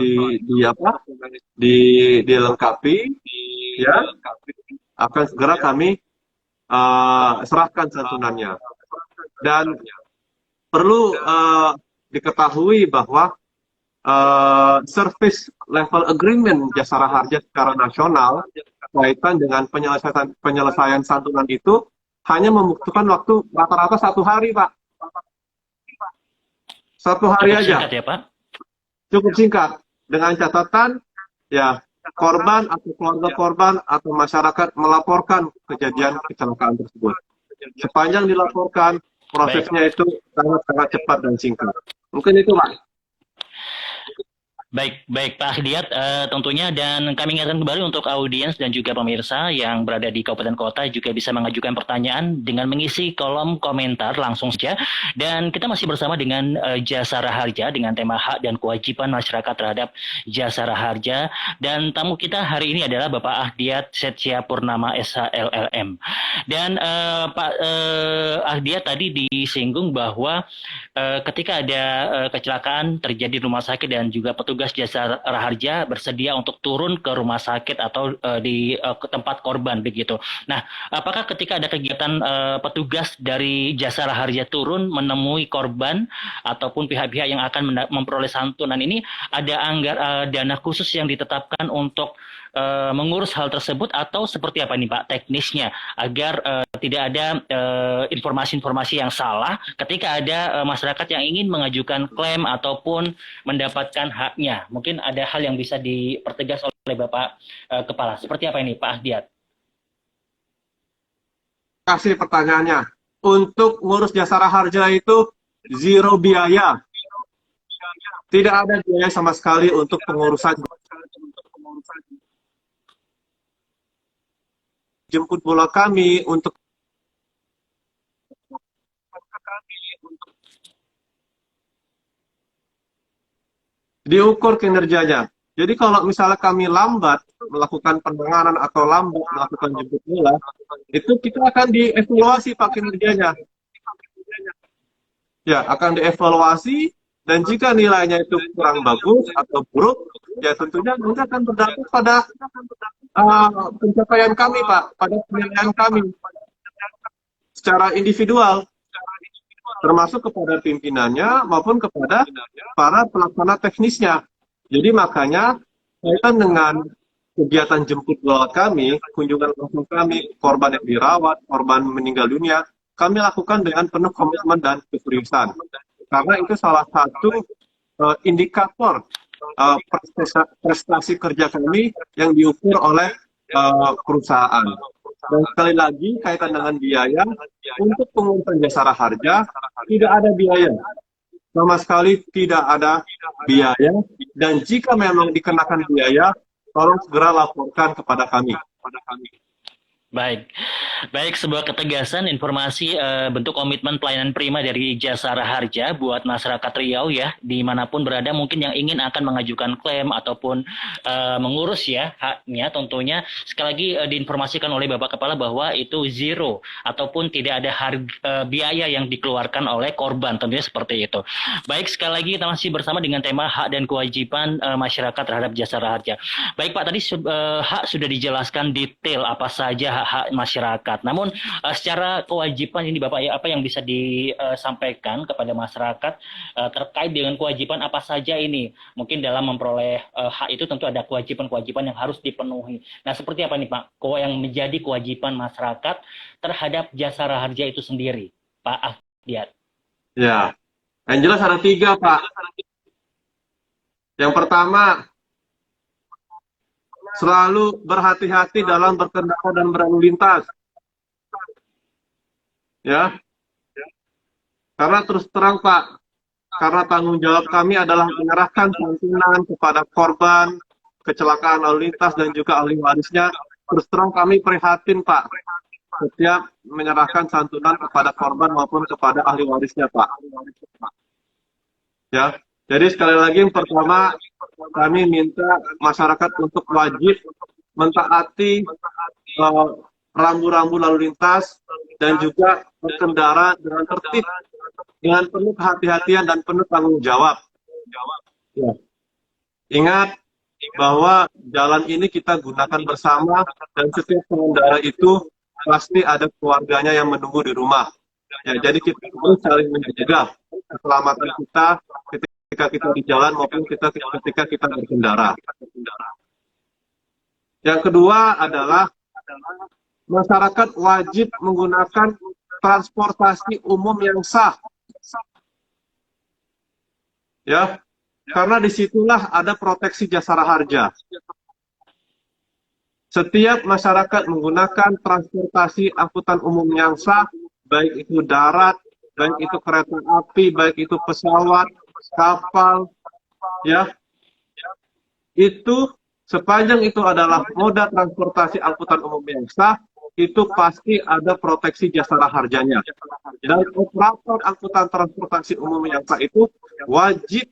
dilengkapi, ya, akan segera kami serahkan santunannya. Dan perlu diketahui bahwa service level agreement Jasara Harja secara nasional kaitan dengan penyelesaian santunan itu hanya membutuhkan waktu rata-rata 1 hari, Pak. 1 hari Cukup aja. singkat ya, Pak? Cukup singkat. Dengan catatan, ya, korban atau keluarga korban atau masyarakat melaporkan kejadian kecelakaan tersebut. Sepanjang dilaporkan, prosesnya itu sangat-sangat cepat dan singkat. Mungkin itu, Pak. Baik Pak Ahdiat, tentunya dan kami ingatkan kembali untuk audiens dan juga pemirsa yang berada di kabupaten kota juga bisa mengajukan pertanyaan dengan mengisi kolom komentar langsung saja. Dan kita masih bersama dengan Jasara Harja dengan tema hak dan kewajiban masyarakat terhadap Jasara Harja. Dan tamu kita hari ini adalah Bapak Ahdiat Setsia Purnama SHLLM. Dan Pak Ahdiat tadi disinggung bahwa ketika ada kecelakaan terjadi di rumah sakit dan juga petugas Jasara Harja bersedia untuk turun ke rumah sakit atau di tempat korban begitu. Nah, apakah ketika ada kegiatan petugas dari Jasara Harja turun menemui korban ataupun pihak-pihak yang akan memperoleh santunan ini ada dana khusus yang ditetapkan untuk mengurus hal tersebut atau seperti apa nih Pak teknisnya agar tidak ada informasi-informasi yang salah ketika ada masyarakat yang ingin mengajukan klaim ataupun mendapatkan haknya. Mungkin ada hal yang bisa dipertegas oleh Bapak Kepala. Seperti apa ini Pak Ahdiat? Kasih pertanyaannya. Untuk ngurus Jasara Harja itu zero biaya. Tidak ada biaya sama sekali untuk pengurusan. Jemput bola kami untuk diukur kinerjanya. Jadi kalau misalnya kami lambat melakukan penanganan atau lambat melakukan jemput bola, itu kita akan dievaluasi Pak kinerjanya. Ya, akan dievaluasi dan jika nilainya itu kurang bagus atau buruk, ya tentunya nanti akan berdampak pada pencapaian kami, Pak, pada penilaian kami secara individual, termasuk kepada pimpinannya maupun kepada para pelaksana teknisnya. Jadi makanya kaitan dengan kegiatan jemput bola kami, kunjungan langsung kami, korban yang dirawat, korban meninggal dunia, kami lakukan dengan penuh komitmen dan keseriusan. Karena itu salah satu indikator prestasi kerja kami yang diukur oleh perusahaan. Dan sekali lagi kaitan dengan biaya, untuk pengurusan Jasara Harja tidak ada biaya. Sama sekali tidak ada biaya. Dan jika memang dikenakan biaya, tolong segera laporkan kepada kami. Baik, baik sebuah ketegasan informasi bentuk komitmen pelayanan prima dari Jasara Harja buat masyarakat Riau ya, dimanapun berada mungkin yang ingin akan mengajukan klaim ataupun mengurus ya haknya tentunya sekali lagi diinformasikan oleh Bapak Kepala bahwa itu zero ataupun tidak ada biaya yang dikeluarkan oleh korban tentunya seperti itu. Baik sekali lagi kita masih bersama dengan tema hak dan kewajiban masyarakat terhadap Jasara Harja. Baik Pak, tadi hak sudah dijelaskan detail apa saja hak-hak masyarakat. Namun secara kewajiban ini Bapak ya, apa yang bisa disampaikan kepada masyarakat terkait dengan kewajiban apa saja ini? Mungkin dalam memperoleh hak itu tentu ada kewajiban-kewajiban yang harus dipenuhi. Nah, seperti apa nih Pak? Yang menjadi kewajiban masyarakat terhadap Jasara Harja itu sendiri, Pak Ahdiat? Ya, yang jelas ada 3, Pak. Yang pertama, selalu berhati-hati dalam berkendara dan berlalu lintas. Ya, karena terus terang Pak, karena tanggung jawab kami adalah menyerahkan santunan kepada korban kecelakaan lalu lintas dan juga ahli warisnya. Terus terang kami prihatin Pak, setiap menyerahkan santunan kepada korban maupun kepada ahli warisnya Pak. Ya, jadi sekali lagi yang pertama kami minta masyarakat untuk wajib mentaati rambu-rambu lalu lintas dan juga berkendara dengan tertib, dengan penuh kehati-hatian dan penuh tanggung jawab. Ya. Ingat bahwa jalan ini kita gunakan bersama dan setiap pengendara itu pasti ada keluarganya yang menunggu di rumah. Ya, jadi kita harus saling menjaga keselamatan kita ketika kita di jalan maupun ketika kita berkendara. Yang kedua adalah masyarakat wajib menggunakan transportasi umum yang sah. Ya, karena disitulah ada proteksi Jasara Harja. Setiap masyarakat menggunakan transportasi angkutan umum yang sah, baik itu darat, baik itu kereta api, baik itu pesawat, kapal, ya, itu sepanjang itu adalah moda transportasi angkutan umum yang sah, itu pasti ada proteksi Jasara Harjanya. Dan operator angkutan transportasi umum yang sah itu wajib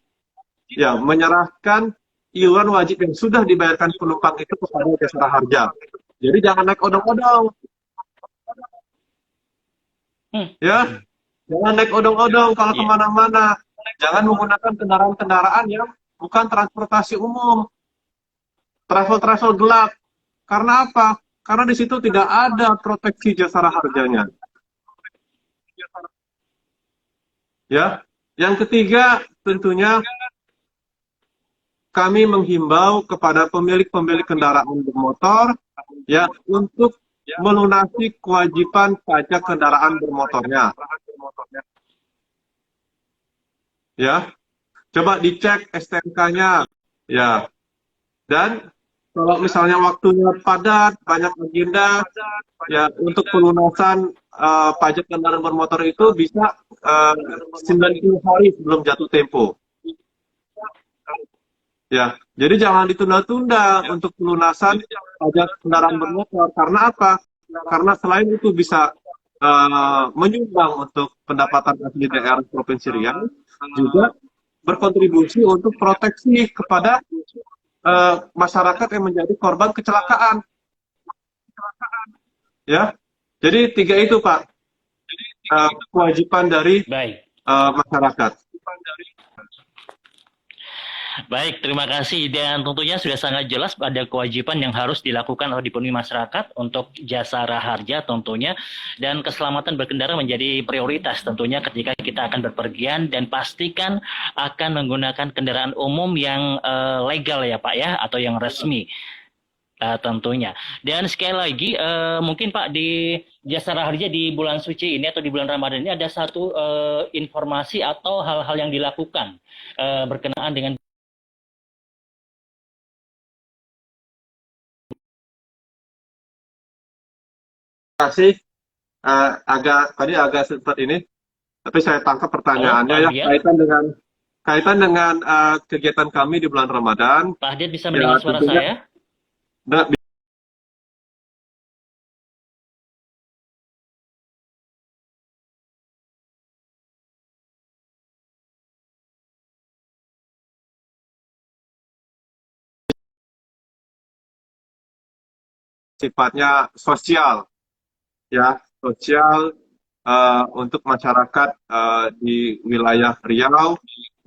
ya menyerahkan iuran wajib yang sudah dibayarkan penumpang itu kepada Jasara Harja. Jadi jangan naik odong-odong. Ya, jangan naik odong-odong kalau kemana-mana. Jangan menggunakan kendaraan-kendaraan yang bukan transportasi umum. Travel-travel gelap. Karena apa? Karena di situ tidak ada proteksi Jasara Harjanya. Ya, yang ketiga tentunya kami menghimbau kepada pemilik-pemilik kendaraan bermotor ya untuk melunasi kewajiban pajak kendaraan bermotornya. Ya, coba dicek STNK-nya. Ya, dan kalau misalnya waktunya padat, banyak agenda, ya untuk pelunasan pajak kendaraan bermotor itu bisa 90 hari sebelum jatuh tempo. Ya, jadi jangan ditunda-tunda untuk pelunasan pajak kendaraan bermotor. Karena apa? Karena selain itu bisa menyumbang untuk pendapatan asli daerah Provinsi Riau, juga berkontribusi untuk proteksi kepada masyarakat yang menjadi korban kecelakaan. Ya, jadi 3 itu Pak kewajiban dari masyarakat. Baik, terima kasih. Dan tentunya sudah sangat jelas ada kewajiban yang harus dilakukan atau dipenuhi masyarakat untuk Jasara Harja tentunya. Dan keselamatan berkendara menjadi prioritas tentunya ketika kita akan berpergian. Dan pastikan akan menggunakan kendaraan umum yang legal ya Pak ya, atau yang resmi. Tentunya. Dan sekali lagi, mungkin Pak di Jasara Harja di bulan suci ini atau di bulan Ramadan ini ada satu informasi atau hal-hal yang dilakukan berkenaan dengan kasih tadi agak sempat ini, tapi saya tangkap pertanyaannya ya kaitan dengan kegiatan kami di bulan Ramadan. Pak Ahdiat bisa mendengar suara saya? sifatnya sosial, ya, sosial untuk masyarakat di wilayah Riau.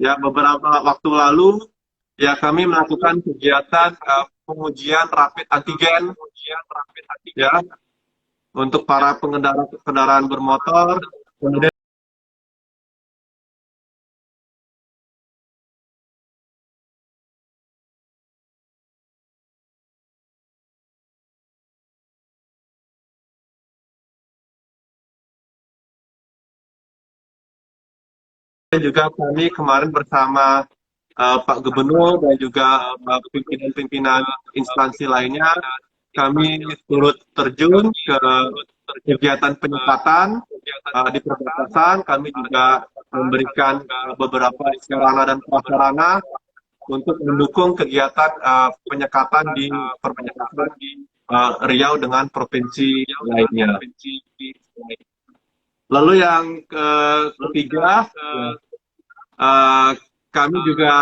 Ya, beberapa waktu lalu, ya kami melakukan kegiatan pengujian rapid antigen, ya, untuk para pengendara kendaraan bermotor. Kemudian juga kami kemarin bersama Pak Gubernur dan juga pimpinan-pimpinan instansi lainnya, kami turut terjun ke kegiatan penyekatan di perbatasan. Kami juga memberikan beberapa sarana dan prasarana untuk mendukung kegiatan penyekatan di perbatasan Riau dengan provinsi lainnya. Lalu yang ketiga, kami juga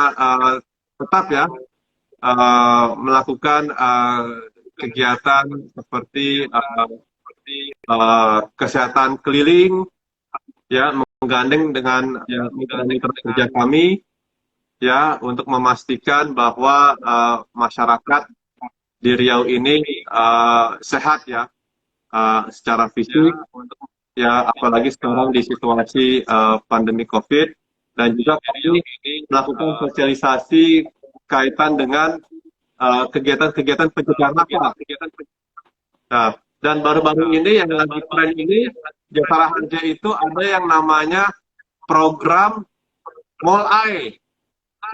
tetap ya melakukan kegiatan seperti kesehatan keliling, ya, menggandeng dengan mitra-mitra kerja kami, ya, untuk memastikan bahwa masyarakat di Riau ini sehat ya secara fisik, ya, apalagi sekarang di situasi pandemi COVID. Dan juga kami melakukan sosialisasi kaitan dengan kegiatan-kegiatan pencegahan nakal. Nah, dan baru-baru ini yang lagi tren ini, Jasara Harja itu ada yang namanya program MOLAI,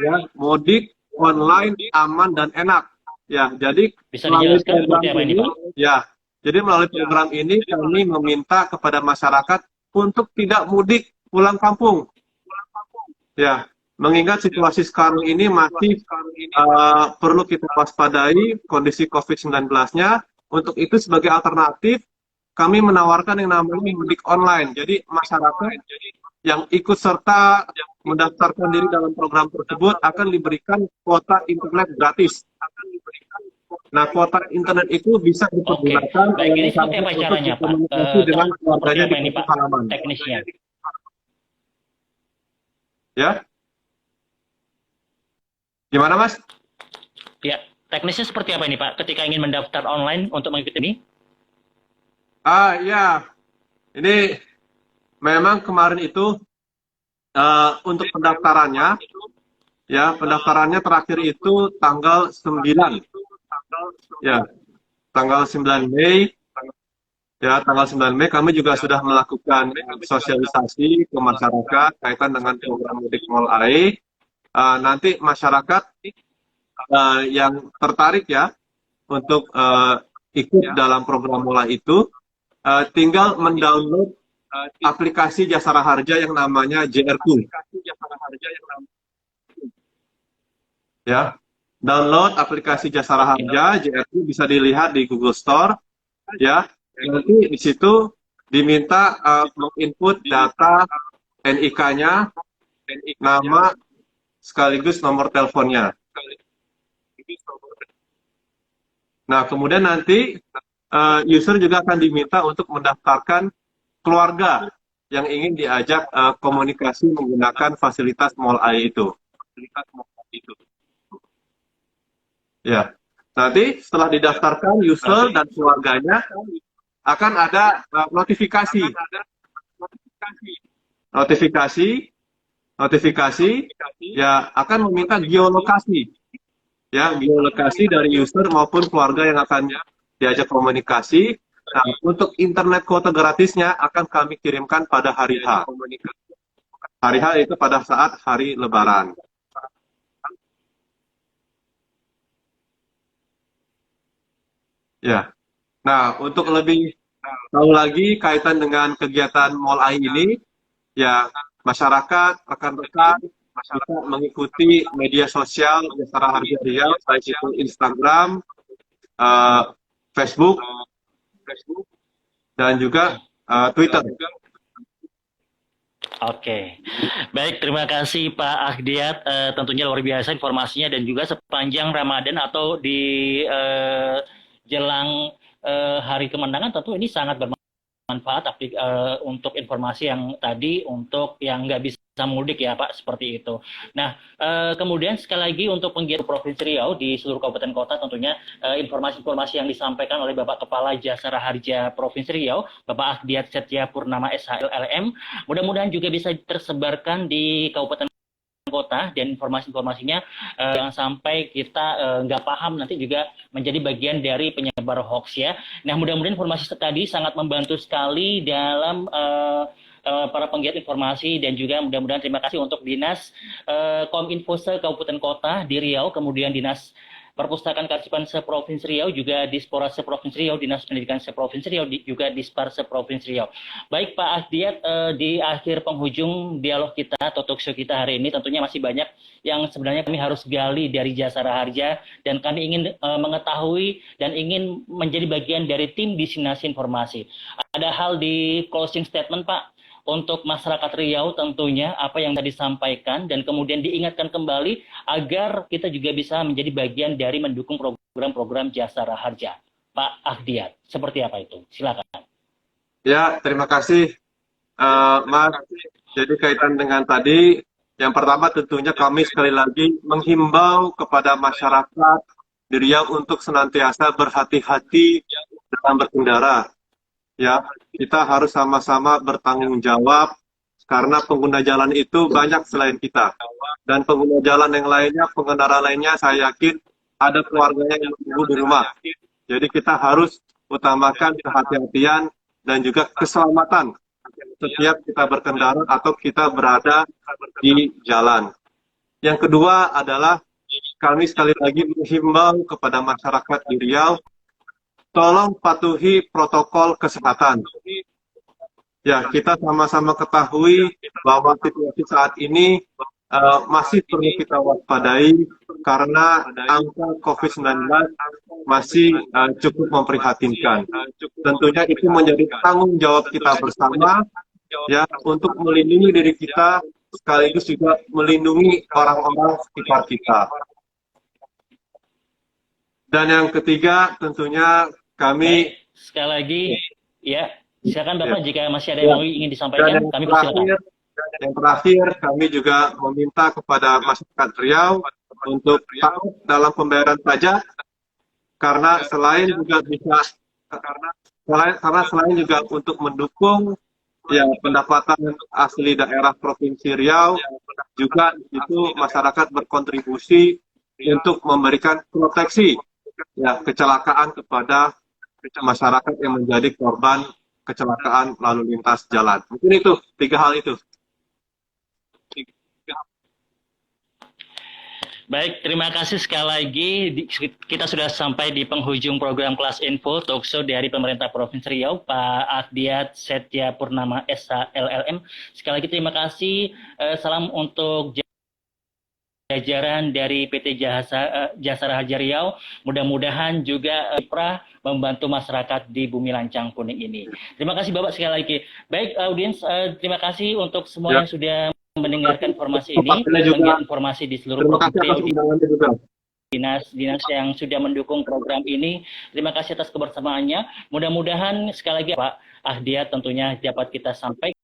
ya, mudik online aman dan enak. Ya, jadi Bisa dijelaskan seperti apa ini, Pak? Ya, jadi melalui program ini kami meminta kepada masyarakat untuk tidak mudik pulang kampung. Ya, mengingat situasi sekarang ini masih perlu kita waspadai kondisi COVID-19-nya. Untuk itu sebagai alternatif, kami menawarkan yang namanya mudik online. Jadi masyarakat yang ikut serta mendaftarkan diri dalam program tersebut akan diberikan kuota internet gratis. Nah, kuota internet itu bisa dipergunakan Baik, ini seperti apa caranya, Pak? dengan keluarganya di ini, Pak, halaman. teknisnya? Ya, gimana Mas? Ya, teknisnya seperti apa ini, Pak? Ketika ingin mendaftar online untuk mengikuti ini? Ya, ini memang kemarin itu untuk pendaftarannya, ya, pendaftarannya terakhir itu tanggal 9, ya, tanggal 9 Mei. Ya, tanggal 9 Mei kami juga sudah melakukan sosialisasi ke masyarakat kaitan dengan program mudik MOLAI. Nanti masyarakat yang tertarik ya untuk ikut dalam program MOLAI itu tinggal mendownload aplikasi Jasara Harja yang namanya JR2. Ya, download aplikasi Jasara Harja JR2 bisa dilihat di Google Store. Ya, nanti di situ diminta menginput data NIK-nya, nama, sekaligus nomor teleponnya. Nah, kemudian nanti user juga akan diminta untuk mendaftarkan keluarga yang ingin diajak komunikasi menggunakan fasilitas MOLAI itu. Ya, nanti setelah didaftarkan user dan keluarganya akan ada notifikasi, ya, akan meminta geolokasi, ya, geolokasi dari user maupun keluarga yang akan diajak komunikasi. Nah, untuk internet kuota gratisnya akan kami kirimkan pada hari H. Hari H itu pada saat hari Lebaran. Ya. Nah, untuk lebih tahu lagi kaitan dengan kegiatan MOLAI ini, ya, masyarakat, rekan-rekan, bisa mengikuti media sosial Jasara Harja Riau, baik itu Instagram, Facebook, dan juga Twitter. Oke, baik, terima kasih Pak Ahdiat. Tentunya luar biasa informasinya dan juga sepanjang Ramadan atau di jelang hari kemenangan, tentu ini sangat bermanfaat untuk informasi yang tadi untuk yang nggak bisa mudik ya Pak, seperti itu. Nah, kemudian sekali lagi untuk penggiat Provinsi Riau di seluruh kabupaten kota tentunya informasi-informasi yang disampaikan oleh Bapak Kepala Jasara Harja Provinsi Riau, Bapak Ahdiat Setia Purnama SHLLM, mudah-mudahan juga bisa tersebarkan di kabupaten kota dan informasi-informasinya jangan sampai kita nggak paham nanti juga menjadi bagian dari penyebar hoax ya. Nah, mudah-mudahan informasi tadi sangat membantu sekali dalam para penggiat informasi, dan juga mudah-mudahan terima kasih untuk Dinas Kominfo Kabupaten Kota di Riau, kemudian Dinas Perpustakaan Kearsipan Seprovinsi Riau, juga Dispora Seprovinsi Riau, Dinas Pendidikan Seprovinsi Riau, juga Dispar Seprovinsi Riau. Baik Pak Ahdiat, di akhir penghujung dialog kita atau talkshow kita hari ini tentunya masih banyak yang sebenarnya kami harus gali dari Jasara Harja, dan kami ingin mengetahui dan ingin menjadi bagian dari tim diseminasi informasi. Ada hal di closing statement Pak, untuk masyarakat Riau tentunya apa yang tadi disampaikan dan kemudian diingatkan kembali agar kita juga bisa menjadi bagian dari mendukung program-program Jasara Harja. Pak Ahdiat, seperti apa itu? Silakan. Ya, terima kasih Mas. Jadi kaitan dengan tadi, yang pertama tentunya kami sekali lagi menghimbau kepada masyarakat di Riau untuk senantiasa berhati-hati dalam berkendara. Ya, kita harus sama-sama bertanggung jawab karena pengguna jalan itu banyak selain kita. Dan pengguna jalan yang lainnya, pengendara lainnya, saya yakin ada keluarganya yang menunggu di rumah. Jadi kita harus utamakan kehati-hatian dan juga keselamatan setiap kita berkendara atau kita berada di jalan. Yang kedua adalah kami sekali lagi menghimbau kepada masyarakat di Riau, tolong patuhi protokol kesehatan. Ya, kita sama-sama ketahui bahwa situasi saat ini masih perlu kita waspadai karena angka COVID-19 masih cukup memprihatinkan. Tentunya itu menjadi tanggung jawab kita bersama ya untuk melindungi diri kita sekaligus juga melindungi orang-orang sekitar kita. Dan yang ketiga tentunya kami sekali lagi ya, silakan Bapak jika masih ada yang ingin disampaikan, kami persilakan. Yang terakhir kami juga meminta kepada masyarakat Riau untuk taat dalam pembayaran pajak karena selain juga untuk mendukung ya pendapatan asli daerah Provinsi Riau, juga itu masyarakat berkontribusi untuk memberikan proteksi ya kecelakaan kepada masyarakat yang menjadi korban kecelakaan lalu lintas jalan. Mungkin itu 3 hal itu. Baik, terima kasih sekali lagi. Kita sudah sampai di penghujung program Kelas Info Talkshow dari Pemerintah Provinsi Riau, Pak Ahdiat Setia Purnama SHLLM. Sekali lagi terima kasih. Salam untuk jajaran dari PT Jasara Harja Riau. Mudah-mudahan juga membantu masyarakat di Bumi Lancang Kuning ini. Terima kasih Bapak sekali lagi. Baik audiens, terima kasih untuk semua yang sudah mendengarkan informasi ini, penggiat informasi di seluruh provinsi, dinas-dinas yang sudah mendukung program ini. Terima kasih atas kebersamaannya. Mudah-mudahan sekali lagi Pak Ahdiat tentunya dapat kita sampaikan